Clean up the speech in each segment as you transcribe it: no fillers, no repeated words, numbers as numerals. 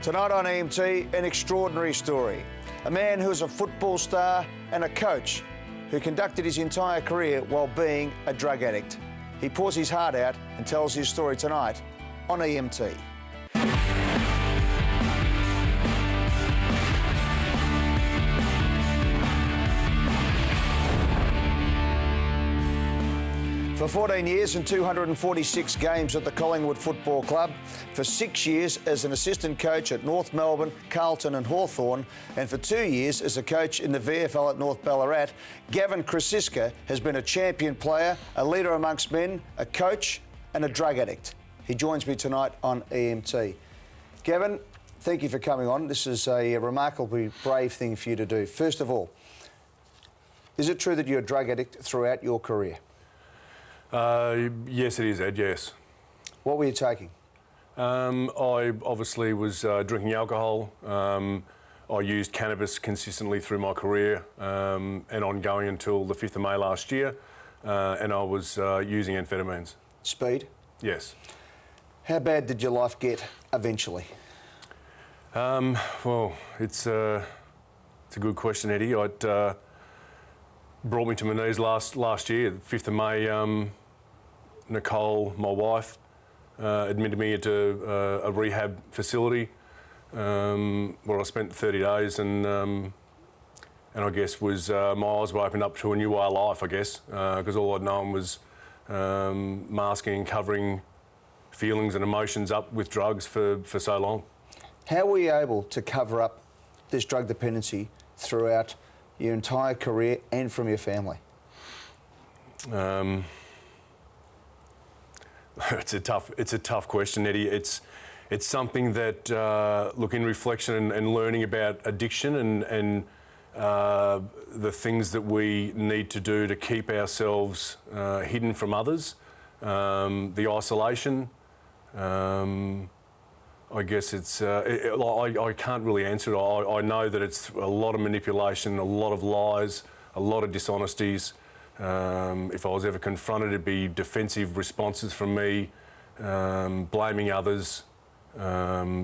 Tonight on EMT, an extraordinary story. A man who is a football star and a coach who conducted his entire career while being a drug addict. He pours his heart out and tells his story tonight on EMT. For 14 years and 246 games at the Collingwood Football Club, for 6 years as an assistant coach at North Melbourne, Carlton and Hawthorn, and for 2 years as a coach in the VFL at North Ballarat, Gavin Crosisca has been a champion player, a leader amongst men, a coach and a drug addict. He joins me tonight on EMT. Gavin, thank you for coming on. This is a remarkably brave thing for you to do. First of all, is it true that you're a drug addict throughout your career? Yes, it is, Ed, yes. What were you taking? I obviously was drinking alcohol. I used cannabis consistently through my career and ongoing until the 5th of May last year. And I was using amphetamines. Speed? Yes. How bad did your life get eventually? Well, it's a good question, Eddie. It brought me to my knees last year, the 5th of May. Nicole, my wife, admitted me into a rehab facility where I spent 30 days and I guess was my eyes were opened up to a new way of life, I guess, because all I'd known was masking and covering feelings and emotions up with drugs for so long. How were you able to cover up this drug dependency throughout your entire career and from your family? It's a tough question, Eddie. It's something that, look, in reflection and learning about addiction and the things that we need to do to keep ourselves hidden from others, the isolation. I guess it's. I can't really answer it. I know that it's a lot of manipulation, a lot of lies, a lot of dishonesties. If I was ever confronted, it'd be defensive responses from me, blaming others,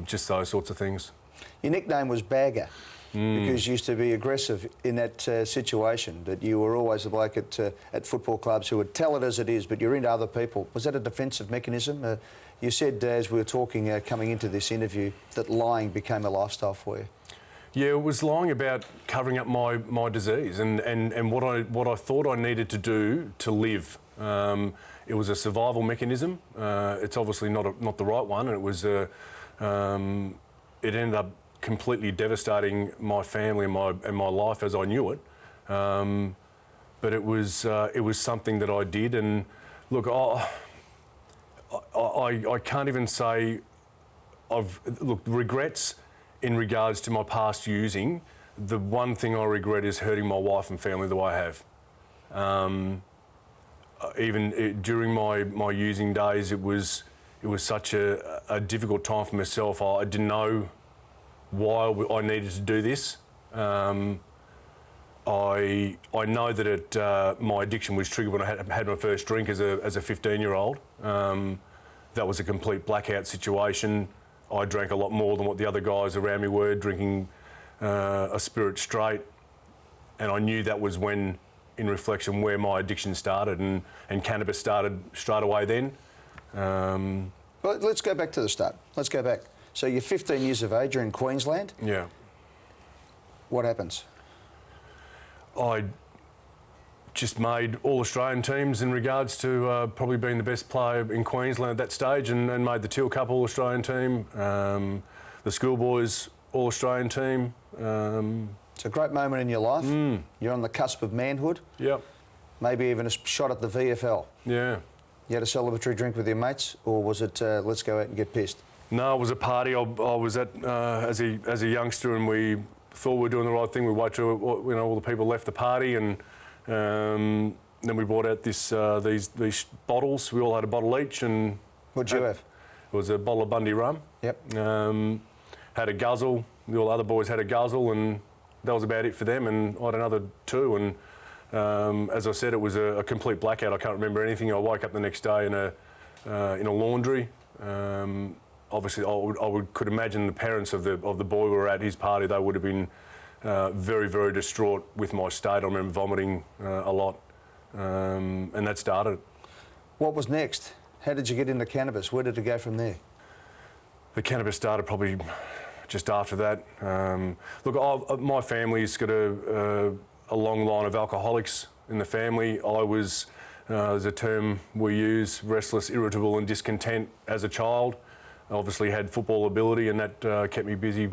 just those sorts of things. Your nickname was Bagger because you used to be aggressive in that situation, that you were always the bloke at football clubs who would tell it as it is, but you're into other people. Was that a defensive mechanism? You said, as we were talking coming into this interview, that lying became a lifestyle for you. Yeah, it was lying about covering up my disease and what I thought I needed to do to live. It was a survival mechanism. It's obviously not the right one. And it was it ended up completely devastating my family and my life as I knew it. But it was something that I did. And look, I can't even say regrets. In regards to my past using, the one thing I regret is hurting my wife and family the way I have. Even during my using days, it was such a difficult time for myself. I didn't know why I needed to do this. I know that my addiction was triggered when I had my first drink as a 15-year-old. That was a complete blackout situation. I drank a lot more than what the other guys around me were, drinking a spirit straight. And I knew that was when, in reflection, where my addiction started and cannabis started straight away then. Well, let's go back to the start. Let's go back. So you're 15 years of age, you're in Queensland. Yeah. What happens? I just made All-Australian teams in regards to probably being the best player in Queensland at that stage and made the Teal Cup All-Australian team, the schoolboys All-Australian team. It's a great moment in your life. You're on the cusp of manhood. Yep. Maybe even a shot at the VFL. Yeah. You had a celebratory drink with your mates, or was it let's go out and get pissed? No, it was a party. I was at as a youngster, and we thought we were doing the right thing. We waited till all the people left the party, and then we brought out these bottles. We all had a bottle each, and what'd you have? It was a bottle of Bundy rum. Yep. Had a guzzle. All the other boys had a guzzle, and that was about it for them. And I had another two, and as I said, it was a complete blackout. I can't remember anything. I woke up the next day in a laundry. obviously, could imagine the parents of the boy who were at his party. They would have been very, very distraught with my state. I remember vomiting a lot, and that started. What was next? How did you get into cannabis? Where did it go from there? The cannabis started probably just after that. Look, my family's got a long line of alcoholics in the family. I was, there's a term we use, restless, irritable and discontent as a child. I obviously had football ability, and that kept me busy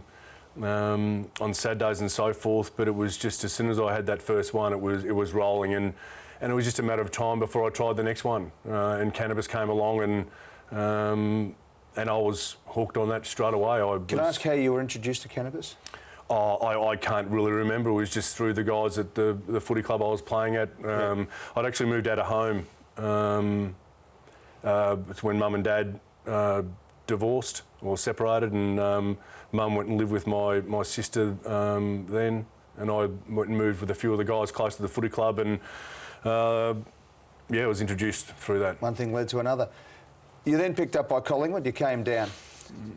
on Saturdays and so forth, but it was just as soon as I had that first one, it was rolling, and it was just a matter of time before I tried the next one. And cannabis came along, and I was hooked on that straight away. Can I ask how you were introduced to cannabis? I can't really remember. It was just through the guys at the footy club I was playing at. I'd actually moved out of home. It's when Mum and Dad divorced or separated, and Mum went and lived with my sister then, and I went and moved with a few of the guys close to the footy club, and I was introduced through that. One thing led to another. You then picked up by Collingwood, you came down.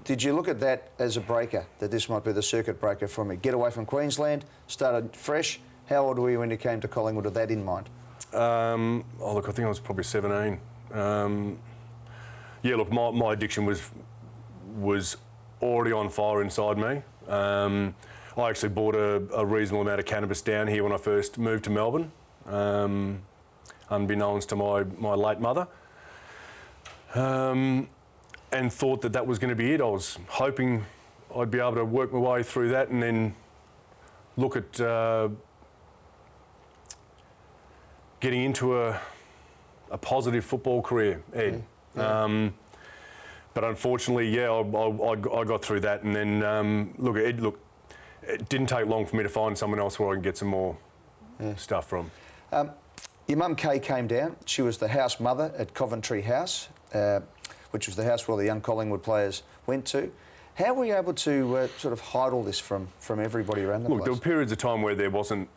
Did you look at that as a breaker, that this might be the circuit breaker for me? Get away from Queensland, started fresh. How old were you when you came to Collingwood with that in mind? Look, I think I was probably 17. Look, my addiction was already on fire inside me. I actually bought a reasonable amount of cannabis down here when I first moved to Melbourne, unbeknownst to my late mother. And thought that was going to be it. I was hoping I'd be able to work my way through that and then look at getting into a positive football career, Ed. Yeah. But unfortunately, I got through that, and then Ed, it didn't take long for me to find someone else where I can get some more stuff from. Your mum Kay came down. She was the house mother at Coventry House, which was the house where the young Collingwood players went to. How were you able to sort of hide all this from everybody around the place? Look, there were periods of time where it wasn't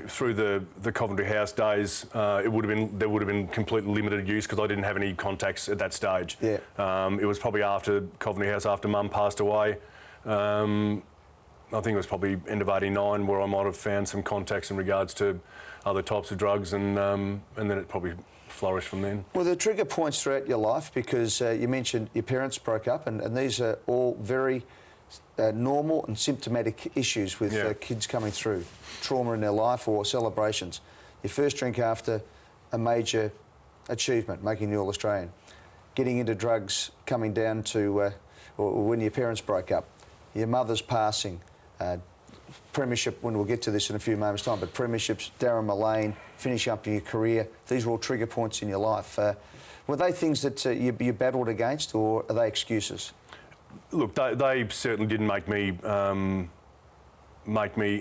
through the Coventry House days. There would have been completely limited use because I didn't have any contacts at that stage. Yeah. It was probably after Coventry House, after Mum passed away. I think it was probably end of '89 where I might have found some contacts in regards to other types of drugs, and then it probably flourished from then. Well, the trigger points throughout your life, because you mentioned your parents broke up, and these are all very normal and symptomatic issues with kids coming through, trauma in their life or celebrations. Your first drink after a major achievement, making the All-Australian, getting into drugs, coming down to or when your parents broke up, your mother's passing, premiership, when we'll get to this in a few moments' time, but premierships, Darren Mullane, finishing up your career, these were all trigger points in your life. Were they things that you battled against, or are they excuses? Look, they certainly didn't make me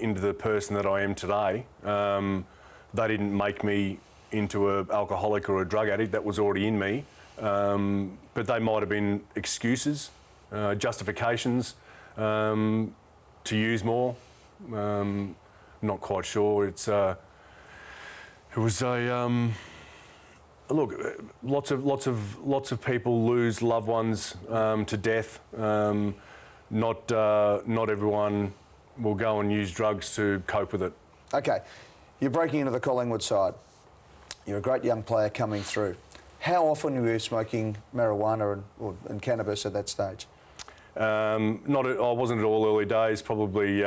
into the person that I am today. They didn't make me into an alcoholic or a drug addict. That was already in me. But they might have been excuses, justifications to use more. Not quite sure. It was a look. Lots of people lose loved ones to death. Not everyone will go and use drugs to cope with it. Okay, you're breaking into the Collingwood side. You're a great young player coming through. How often were you smoking marijuana and cannabis at that stage? I wasn't at all early days. Probably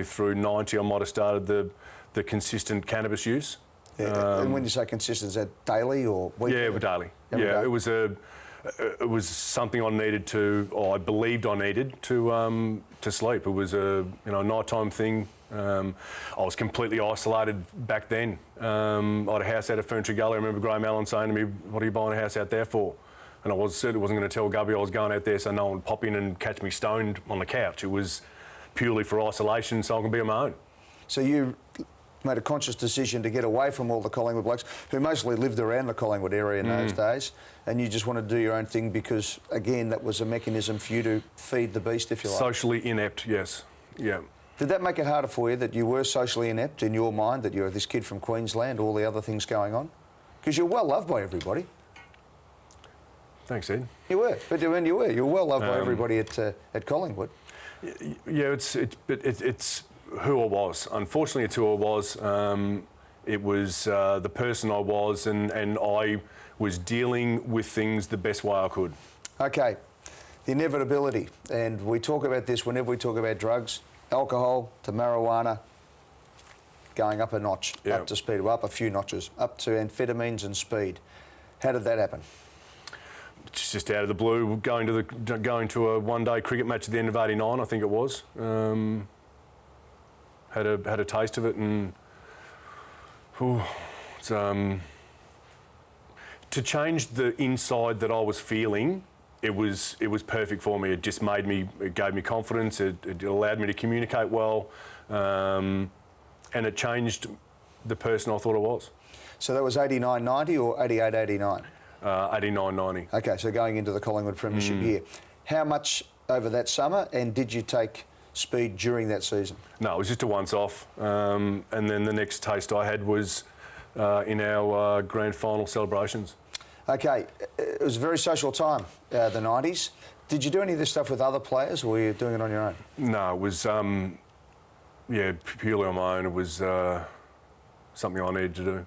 through '90, I might have started the consistent cannabis use. Yeah, and when you say consistent, is that daily or weekly? Yeah, daily. Every day? It was something I needed to, or I believed I needed to sleep. It was a nighttime thing. I was completely isolated back then. I had a house out at Ferntree Gully. I remember Graham Allen saying to me, "What are you buying a house out there for?" And I certainly wasn't going to tell Gubby I was going out there so no one would pop in and catch me stoned on the couch. It was purely for isolation, so I can be on my own. So you made a conscious decision to get away from all the Collingwood blokes who mostly lived around the Collingwood area in those days, and you just wanted to do your own thing because, again, that was a mechanism for you to feed the beast, if you like. Socially inept, yes. Yeah. Did that make it harder for you that you were socially inept in your mind, that you're this kid from Queensland, all the other things going on? Because you're well loved by everybody. Thanks, Ed. You were, but when you were well loved by everybody at Collingwood. Yeah, it's who I was. Unfortunately, it's who I was. It was the person I was, and I was dealing with things the best way I could. Okay, the inevitability, and we talk about this whenever we talk about drugs, alcohol to marijuana, going up a notch, up to speed, up a few notches, up to amphetamines and speed. How did that happen? Just out of the blue, going to a one-day cricket match at the end of '89, I think it was. Had a taste of it, and to change the inside that I was feeling, it was perfect for me. It just it gave me confidence. It allowed me to communicate well, and it changed the person I thought I was. So that was 89-90 or 88-89? 89-90. Okay, so going into the Collingwood Premiership year. How much over that summer, and did you take speed during that season? No, it was just a once-off, and then the next taste I had was in our grand final celebrations. Okay, it was a very social time, the 90s. Did you do any of this stuff with other players, or were you doing it on your own? No, it was, purely on my own. It was something I needed to do.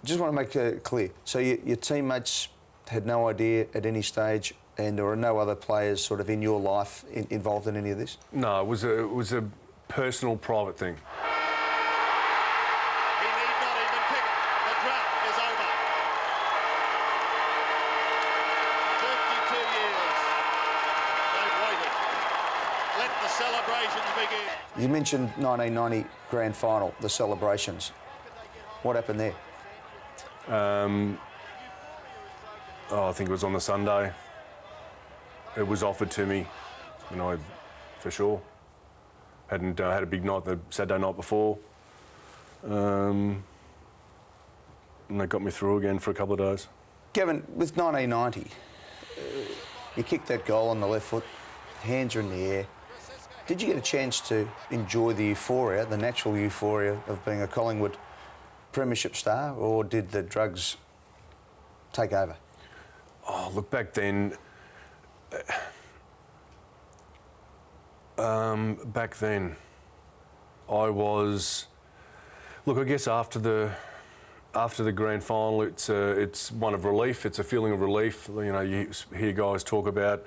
Just want to make it clear. So your teammates had no idea at any stage, and there were no other players sort of in your life involved in any of this? No, it was a personal, private thing. He need not even pick it. The drought is over. 52 years. They've waited. Let the celebrations begin. You mentioned 1990 grand final, the celebrations. What happened there? I think it was on the Sunday. It was offered to me, and I, for sure, hadn't had a big night the Saturday night before, and they got me through again for a couple of days. Gavin, with 1990, you kicked that goal on the left foot, hands are in the air. Did you get a chance to enjoy the euphoria, the natural euphoria of being a Collingwood Premiership star, or did the drugs take over? Oh, look, back then, I was. Look, I guess after the grand final, it's one of relief. It's a feeling of relief. You know, you hear guys talk about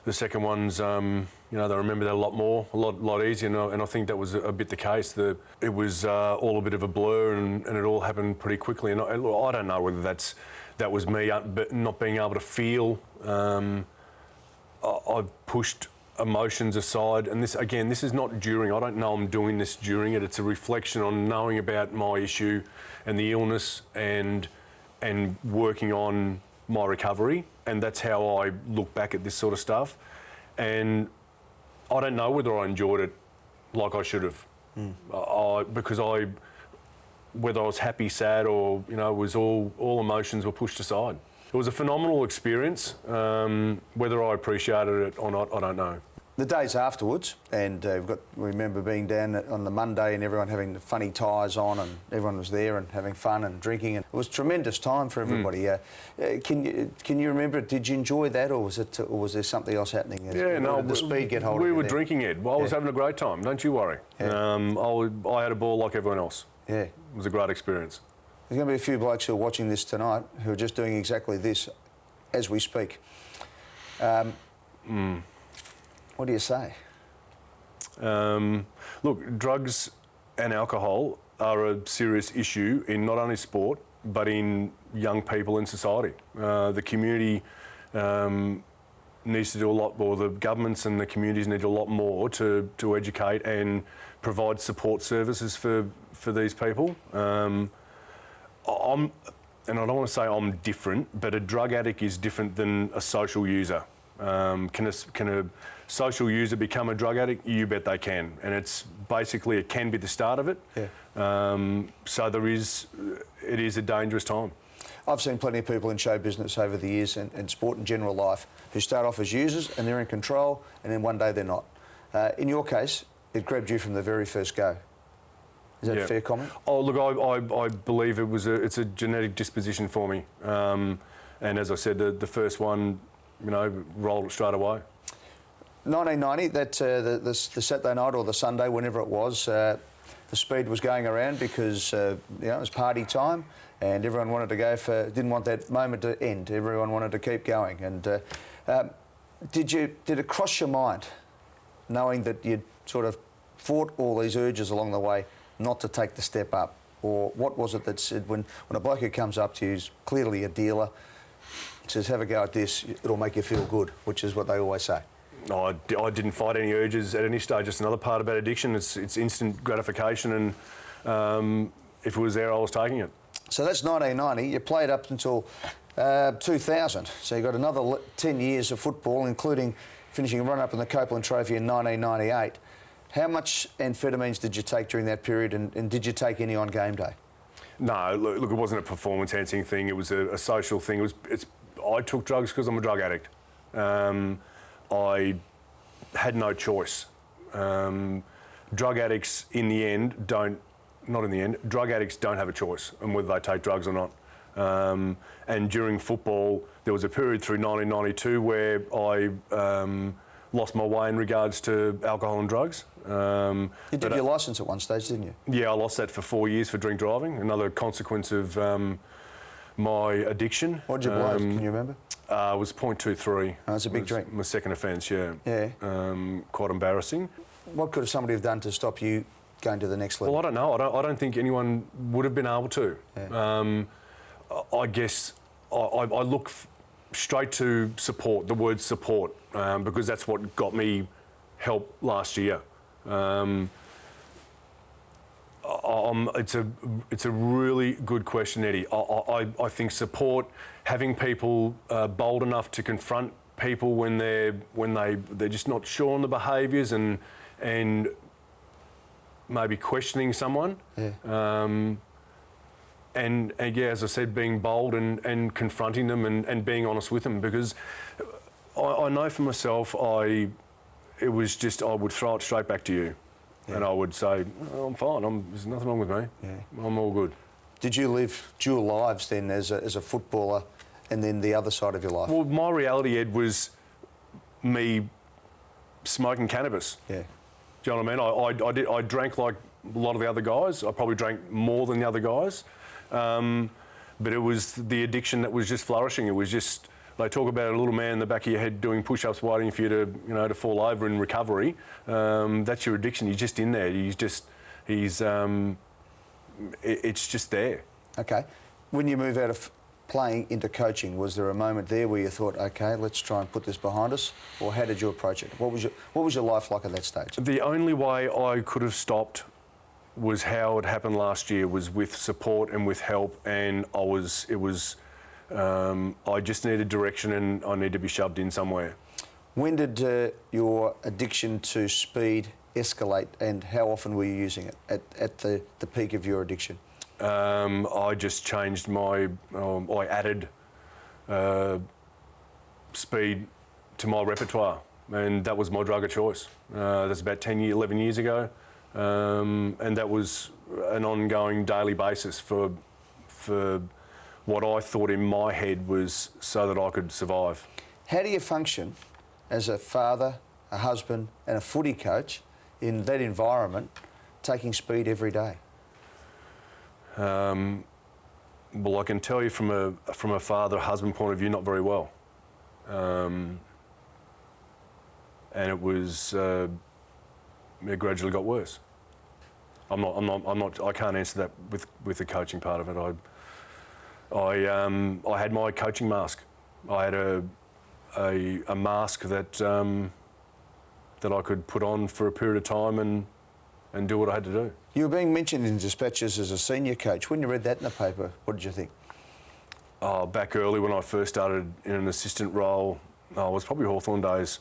the second ones. You know, they remember that a lot more, a lot easier, and I think that was a bit the case. It was all a bit of a blur, and it all happened pretty quickly. And I don't know whether that was me not being able to feel. I've pushed emotions aside, and this is not during. I don't know I'm doing this during it. It's a reflection on knowing about my issue and the illness, and working on my recovery, and that's how I look back at this sort of stuff. And I don't know whether I enjoyed it like I should have, because whether I was happy, sad, or it was all emotions were pushed aside. It was a phenomenal experience. Whether I appreciated it or not, I don't know. The days afterwards, and we remember being down on the Monday and everyone having the funny ties on, and everyone was there and having fun and drinking, and it was a tremendous time for everybody. Can you remember it? Did you enjoy that, or was there something else happening? Yeah, no, did the speed get hold of you? We were there? drinking, Ed. I was having a great time. Don't you worry. Yeah. I had a ball like everyone else. Yeah, it was a great experience. There's going to be a few blokes who are watching this tonight who are just doing exactly this as we speak. What do you say? Look, drugs and alcohol are a serious issue in not only sport, but in young people in society. The community needs to do a lot more. The governments and the communities need a lot more to educate and provide support services for these people. And I don't want to say I'm different, but a drug addict is different than a social user. Can a social user become a drug addict? You bet they can, and it can be the start of it. Yeah. So it is a dangerous time. I've seen plenty of people in show business over the years, and sport and general life, who start off as users and they're in control, and then one day they're not. In your case, it grabbed you from the very first go. Is that a fair comment? Oh, look, I believe it's a genetic disposition for me. And as I said, the first one, rolled it straight away. 1990, the Saturday night or the Sunday, whenever it was, the speed was going around because it was party time, and everyone wanted to go didn't want that moment to end. Everyone wanted to keep going. And did it cross your mind, knowing that you'd sort of fought all these urges along the way not to take the step up? Or what was it that said when a bloke who comes up to you, who's clearly a dealer, says, have a go at this, it'll make you feel good, which is what they always say? I didn't fight any urges at any stage. It's another part about addiction. It's instant gratification, and if it was there, I was taking it. So that's 1990. You played up until 2000. So you got another 10 years of football, including finishing a run-up in the Copeland Trophy in 1998. How much amphetamines did you take during that period, and did you take any on game day? No, look, it wasn't a performance-enhancing thing. It was a social thing. I took drugs because I'm a drug addict. I had no choice. Drug addicts, drug addicts don't have a choice on whether they take drugs or not. And during football, there was a period through 1992 where I lost my way in regards to alcohol and drugs. You did your licence at one stage, didn't you? Yeah, I lost that for 4 years for drink driving, another consequence of my addiction. What did you blow? Can you remember? It was 0.23. Oh, that's a big drink. My second offence, yeah. Yeah. Quite embarrassing. What could somebody have done to stop you going to the next level? Well, I don't know. I don't think anyone would have been able to. Yeah. I guess I look straight to support, the word support, because that's what got me help last year. It's a really good question, Eddie. I think support, having people bold enough to confront people when they're just not sure on the behaviours and maybe questioning someone. Yeah. And yeah, as I said, being bold and confronting them and being honest with them, because I know for myself, I would throw it straight back to you. Yeah. And I would say, oh, I'm fine, there's nothing wrong with me. Yeah. I'm all good. Did you live dual lives then as a footballer and then the other side of your life? Well, my reality, Ed, was me smoking cannabis. Yeah. Do you know what I mean? I drank like a lot of the other guys. I probably drank more than the other guys. But it was the addiction that was just flourishing. It was just, they talk about a little man in the back of your head doing push-ups waiting for you to fall over in recovery. That's your addiction. He's just in there. It's just there. Okay. When you move out of playing into coaching, was there a moment there where you thought, okay, let's try and put this behind us? Or how did you approach it? What was your life like at that stage? The only way I could have stopped was how it happened last year, was with support and with help, and I just needed direction and I needed to be shoved in somewhere. When did your addiction to speed escalate, and how often were you using it at the peak of your addiction? I just changed I added speed to my repertoire, and that was my drug of choice. That's about 11 years ago. And that was an ongoing daily basis for what I thought in my head was so that I could survive. How do you function as a father, a husband and a footy coach in that environment, taking speed every day? Well, I can tell you from a father-husband point of view, not very well. And it was... it gradually got worse. I can't answer that with the coaching part of it. I had my coaching mask. I had a mask that I could put on for a period of time and do what I had to do. You were being mentioned in dispatches as a senior coach. When you read that in the paper, what did you think? Back early when I first started in an assistant role, it was probably Hawthorn days.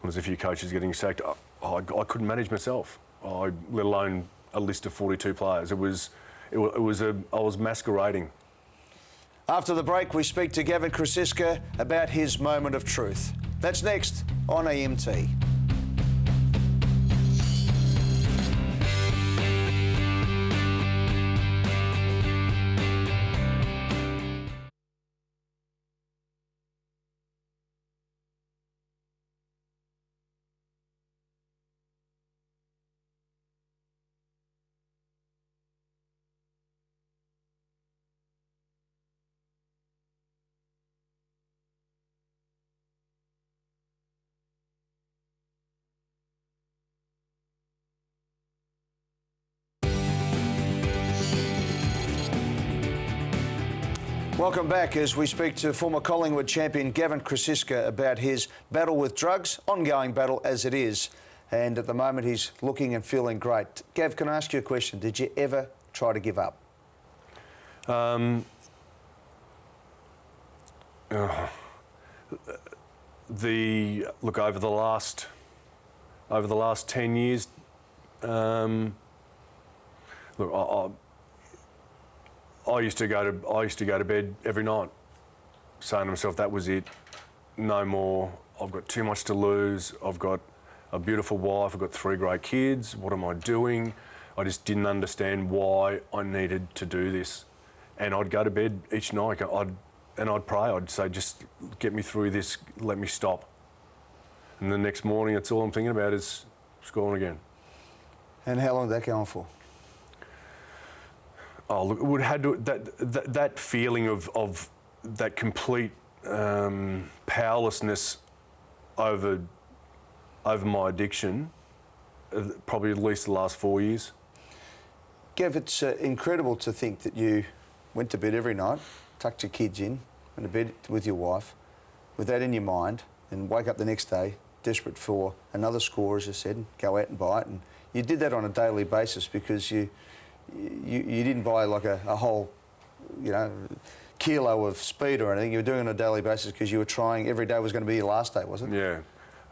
There was a few coaches getting sacked. I couldn't manage myself, let alone a list of 42 players. I was masquerading. After the break, we speak to Gavin Crosisca about his moment of truth. That's next on EMT. Welcome back as we speak to former Collingwood champion Gavin Crosisca about his battle with drugs, ongoing battle as it is. And at the moment he's looking and feeling great. Gav, can I ask you a question? Did you ever try to give up? Over the last 10 years, I used to go to bed every night, saying to myself, that was it, no more. I've got too much to lose. I've got a beautiful wife. I've got 3 great kids. What am I doing? I just didn't understand why I needed to do this. And I'd go to bed each night and I'd pray. I'd say, just get me through this, let me stop. And the next morning, it's all I'm thinking about is scoring again. And how long did that go on for? Oh, look, it would have to, that feeling of that complete powerlessness over my addiction, probably at least the last 4 years. Gav, it's incredible to think that you went to bed every night, tucked your kids in, went to bed with your wife, with that in your mind, and wake up the next day desperate for another score, as you said, and go out and buy it. And you did that on a daily basis because you didn't buy like a whole, kilo of speed or anything. You were doing it on a daily basis because you were trying. Every day was going to be your last day, wasn't it? Yeah.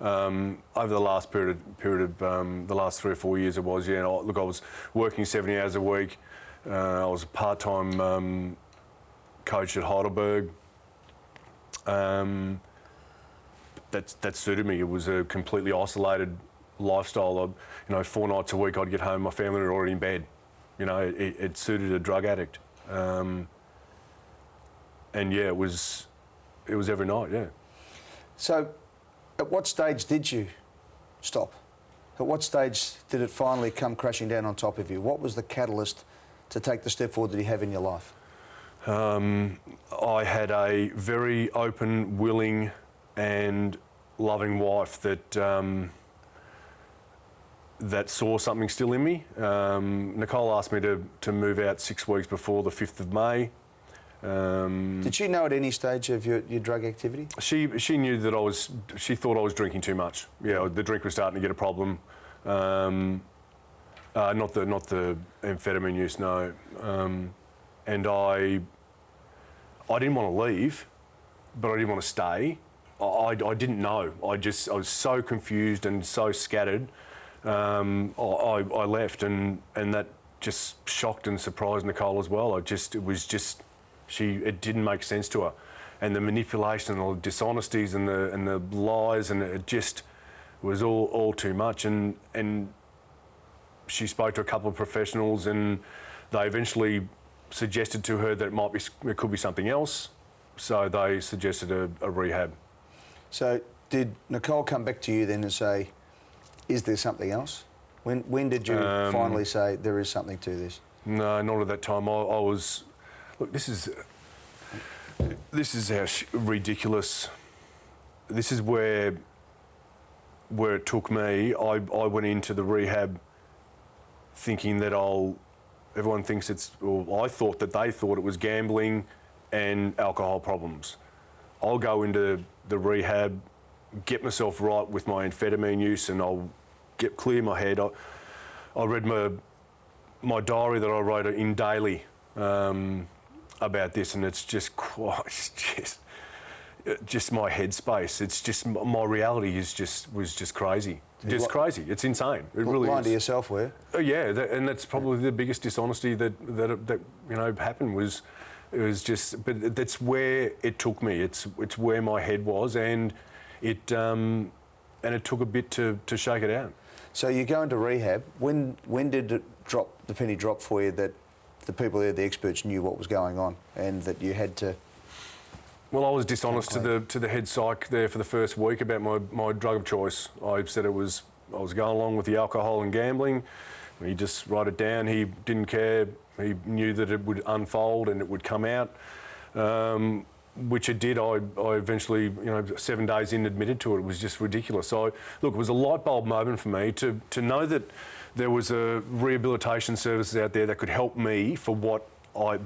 Over the last period of the last 3 or 4 years, it was. Yeah. Look, I was working 70 hours a week. I was a part-time coach at Heidelberg. That suited me. It was a completely isolated lifestyle. 4 nights a week I'd get home, my family were already in bed. It suited a drug addict. And yeah, it was every night, yeah. So at what stage did you stop? At what stage did it finally come crashing down on top of you? What was the catalyst to take the step forward that you have in your life? I had a very open, willing and loving wife that saw something still in me. Nicole asked me to move out 6 weeks before the 5th of May. Did she know at any stage of your drug activity? She knew that she thought I was drinking too much. Yeah, the drink was starting to get a problem. Not the amphetamine use, no. And I didn't want to leave, but I didn't want to stay. I didn't know. I was so confused and so scattered. I left, and that just shocked and surprised Nicole as well. It didn't make sense to her, and the manipulation and the dishonesties and the lies, and it just was all too much. And she spoke to a couple of professionals, and they eventually suggested to her that it could be something else. So they suggested a rehab. So did Nicole come back to you then and say, is there something else? When did you finally say there is something to this? No, not at that time. I was... Look, this is how ridiculous... This is where it took me. I went into the rehab thinking that everyone thinks I thought that they thought it was gambling and alcohol problems. I'll go into the rehab, get myself right with my amphetamine use, and I'll clear my head. I read my diary that I wrote in daily about this, and it's just my headspace. It's just my reality was just crazy. Just crazy. It's insane. It really is. Lying to yourself, were you? Yeah, and that's probably the biggest dishonesty that happened was. It was just, but that's where it took me. It's where my head was, and it took a bit to shake it out. So you go into rehab. When did the penny drop for you that the people there, the experts, knew what was going on, and that you had to? Well, I was dishonest to the head psych there for the first week about my drug of choice. I said I was going along with the alcohol and gambling. He just wrote it down. He didn't care. He knew that it would unfold and it would come out, which it did. I eventually, 7 days in, admitted to it. It was just ridiculous. So, look, it was a light bulb moment for me to know that there was a rehabilitation services out there that could help me for what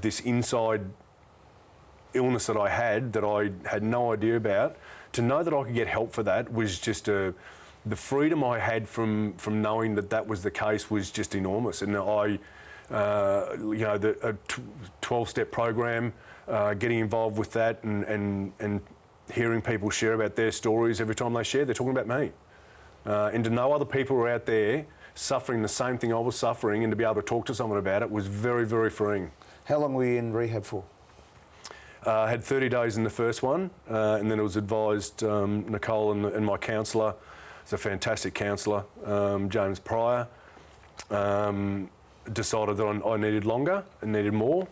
this inside illness that I had no idea about, to know that I could get help for that was just the freedom I had from knowing that was the case was just enormous. And I, the 12-step program, getting involved with that and hearing people share about their stories every time they share, they're talking about me. And to know other people are out there suffering the same thing I was suffering, and to be able to talk to someone about it was very, very freeing. How long were you in rehab for? I had 30 days in the first one, and then it was advised, Nicole and my counsellor, it's a fantastic counsellor, James Pryor, decided that I needed longer and needed more.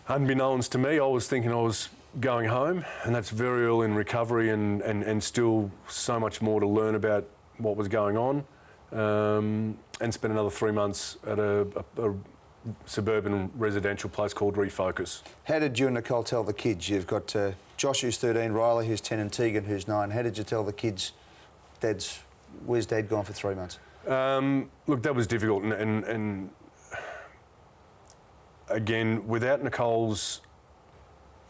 Unbeknownst to me, I was thinking I was going home, and that's very early in recovery and still so much more to learn about what was going on, and spent another 3 months at a suburban residential place called Refocus. How did you and Nicole tell the kids? You've got Josh, who's 13, Riley, who's 10, and Tegan, who's 9. How did you tell the kids, where's Dad gone for 3 months? Look, that was difficult, and again, without Nicole's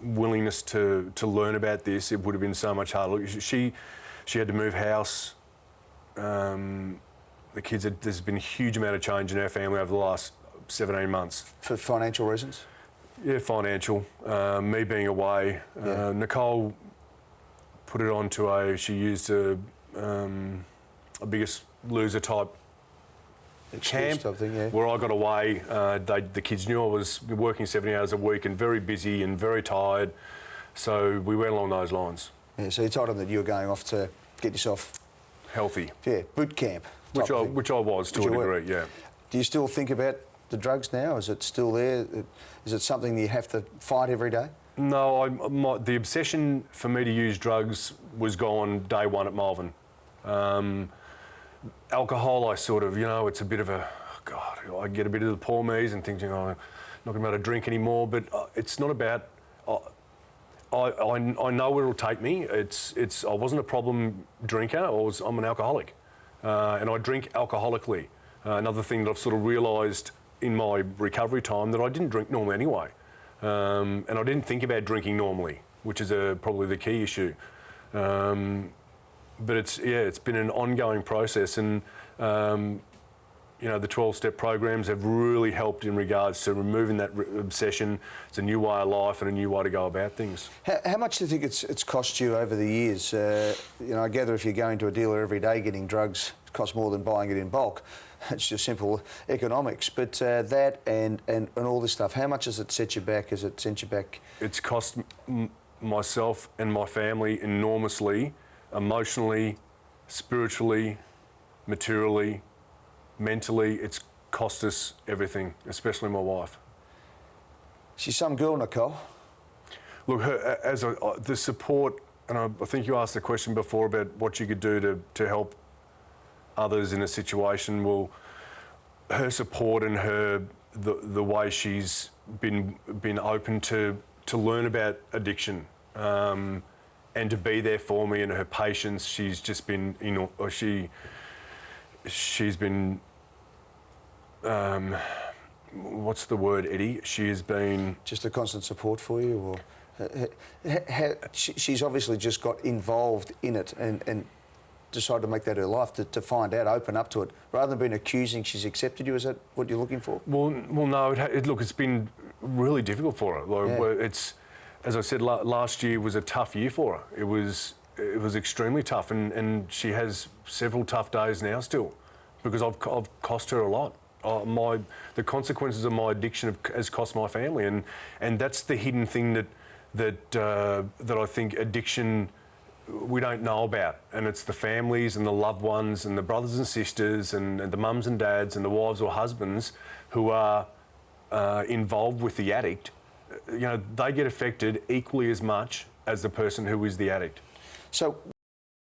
willingness to learn about this, it would have been so much harder. Look, she had to move house. The kids, there's been a huge amount of change in our family over the last 17 months. For financial reasons? Yeah, financial. Me being away. Yeah. Nicole put it on to she used a Biggest Loser type camp thing, yeah. where I got away. The kids knew I was working 70 hours a week and very busy and very tired. So we went along those lines. Yeah, so you told them that you were going off to get yourself... healthy. Yeah, boot camp. Which I was to a degree, yeah. Do you still think about the drugs now? Is it still there? Is it something that you have to fight every day? No, the obsession for me to use drugs was gone day one at Malvern. Alcohol, I sort of, it's a bit of I get a bit of the poor me's and think, I'm not going to be able to drink anymore, but it's not about... I know where it'll take me. I wasn't a problem drinker. I'm an alcoholic, and I drink alcoholically. Another thing that I've sort of realised in my recovery time, that I didn't drink normally anyway, and I didn't think about drinking normally, which is probably the key issue. But it's been an ongoing process, and the 12-step programs have really helped in regards to removing that obsession. It's a new way of life and a new way to go about things. How much do you think it's cost you over the years? I gather if you're going to a dealer every day getting drugs, it costs more than buying it in bulk. It's just simple economics. But that and all this stuff, how much has it set you back? Has it sent you back? It's cost myself and my family enormously, emotionally, spiritually, materially, mentally. It's cost us everything, especially my wife. She's some girl, Nicole. Look, the support, and I think you asked the question before about what you could do to help others in a situation. Well, her support and the way she's been open to learn about addiction, and to be there for me, and her patience. She's just been, she's been. What's the word, Eddie? She has been... Just a constant support for you? Or she's obviously just got involved in it and decided to make that her life, to find out, open up to it. Rather than being accusing, she's accepted you. Is that what you're looking for? Well, no. Look, it's been really difficult for her. Like, it's, as I said, last year was a tough year for her. It was extremely tough, and she has several tough days now still, because I've cost her a lot. The consequences of my addiction has cost my family, and that's the hidden thing that I think addiction we don't know about, and it's the families and the loved ones and the brothers and sisters and the mums and dads and the wives or husbands who are involved with the addict. They get affected equally as much as the person who is the addict. So